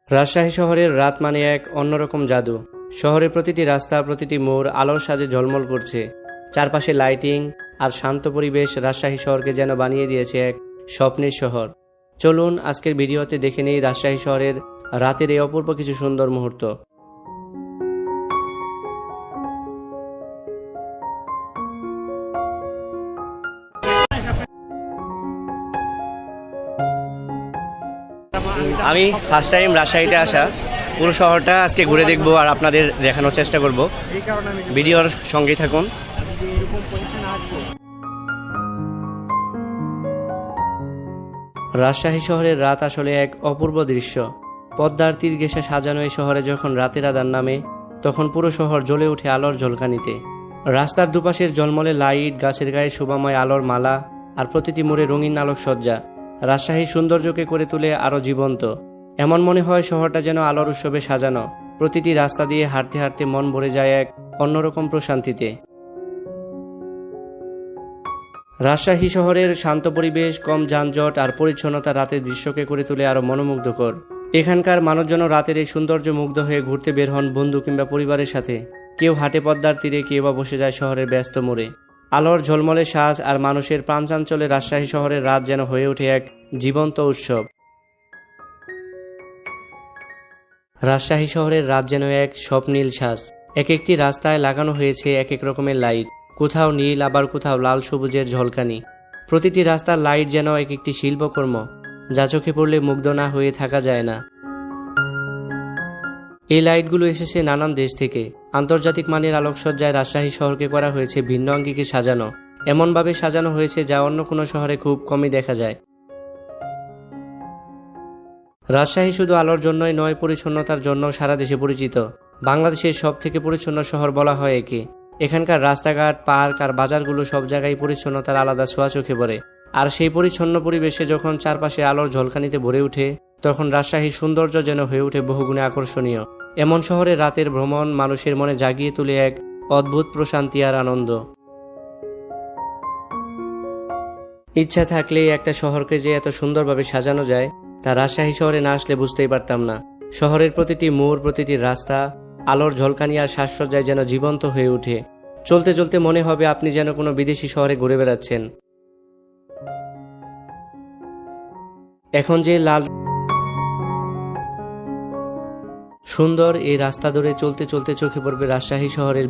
রাজশাহী শহরের রাত মানে এক অন্যরকম জাদু। শহরের প্রতিটি রাস্তা, প্রতিটি মোড় আলোর সাজে ঝলমল করছে। চারপাশে লাইটিং আর শান্ত পরিবেশ রাজশাহী শহরকে যেন বানিয়ে দিয়েছে এক স্বপ্নের শহর। চলুন আজকের ভিডিওতে দেখে নেই রাজশাহী শহরের রাতের এই অপূর্ব কিছু সুন্দর মুহূর্ত। আমি ফার্স্ট টাইম রাজশাহীতে আসা, পুরো শহরটা আজকে ঘুরে দেখবো আর আপনাদের দেখানোর চেষ্টা করব। ভিডিওর সঙ্গেই থাকুন। রাজশাহী শহরের রাত আসলে এক অপূর্ব দৃশ্য। পদ্মার তীর ঘেঁষে সাজানো এই শহরে যখন রাতের আঁধার নামে, তখন পুরো শহর জ্বলে ওঠে আলোর ঝলকানিতে। রাস্তার দুপাশের ঝলমলে লাইট, গাছের গায়ে শোভাময় আলোর মালা আর প্রতিটি মোড়ে রঙিন আলোকসজ্জা রাজশাহীর সৌন্দর্যকে করে তোলে আরও জীবন্ত। এমন মনে হয় শহরটা যেন আলোর উৎসবে সাজানো। প্রতিটি রাস্তা দিয়ে হাঁটতে হাঁটতে মন ভরে যায় এক অন্যরকম প্রশান্তিতে। রাজশাহী শহরের শান্ত পরিবেশ, কম যানজট আর পরিচ্ছন্নতা রাতের দৃশ্যকে করে তোলে আরও মনোমুগ্ধকর। এখানকার মানুষজন রাতের এই সৌন্দর্য মুগ্ধ হয়ে ঘুরতে বের হন বন্ধু কিংবা পরিবারের সাথে। কেউ হাঁটে পদ্মার তীরে, কেউ বা বসে যায় শহরের ব্যস্ত মোড়ে। আলোর ঝলমলে সাজ আর মানুষের প্রাণচাঞ্চল্যে রাজশাহী শহরের রাত যেন হয়ে ওঠে এক জীবন্ত উৎসব। রাজশাহী শহরের রাত যেন এক স্বপ্নীল সাজ। এক একটি রাস্তায় লাগানো হয়েছে এক এক রকমের লাইট, কোথাও নীল, আবার কোথাও লাল সবুজের ঝলকানি। প্রতিটি রাস্তার লাইট যেন এক একটি শিল্পকর্ম, যা চোখে পড়লে মুগ্ধ না হয়ে থাকা যায় না। এই লাইটগুলো এসেছে নানান দেশ থেকে। আন্তর্জাতিক মানের আলোকসজ্জায় রাজশাহী শহরকে করা হয়েছে ভিন্ন আঙ্গিকে সাজানো। এমনভাবে সাজানো হয়েছে যা অন্য কোনো শহরে খুব কমই দেখা যায়। রাজশাহী শুধু আলোর জন্যই নয়, পরিচ্ছন্নতার জন্য সারা দেশে পরিচিত। বাংলাদেশের সব থেকে পরিচ্ছন্ন শহর বলা হয় একে। এখানকার রাস্তাঘাট, পার্ক আর বাজারগুলো সব জায়গায় পরিচ্ছন্নতার আলাদা ছোঁয়া চোখে পড়ে। আর সেই পরিচ্ছন্ন পরিবেশে যখন চারপাশে আলোর ঝলকানিতে ভরে ওঠে, তখন রাজশাহীর সৌন্দর্য যেন হয়ে ওঠে বহুগুণে আকর্ষণীয়। এমন শহরে রাতের ভ্রমণ মানুষের মনে জাগিয়ে তোলে এক অদ্ভুত প্রশান্তি আর আনন্দ। ইচ্ছা থাকলে একটা শহরকে যে এত সুন্দরভাবে সাজানো যায়, তা রাজশাহী শহরে না আসলে বুঝতেই পারতাম না। শহরের প্রতিটি মোড়, প্রতিটি রাস্তা আলোর ঝলকানি আর সাজসজ্জায় যেন জীবন্ত হয়ে ওঠে। চলতে চলতে মনে হবে আপনি যেন কোনো বিদেশি শহরে ঘুরে বেড়াচ্ছেন। এখন যে লাল সুন্দর এই রাস্তা ধরে চলতে চলতে চোখে পড়বে রাজশাহী শহরের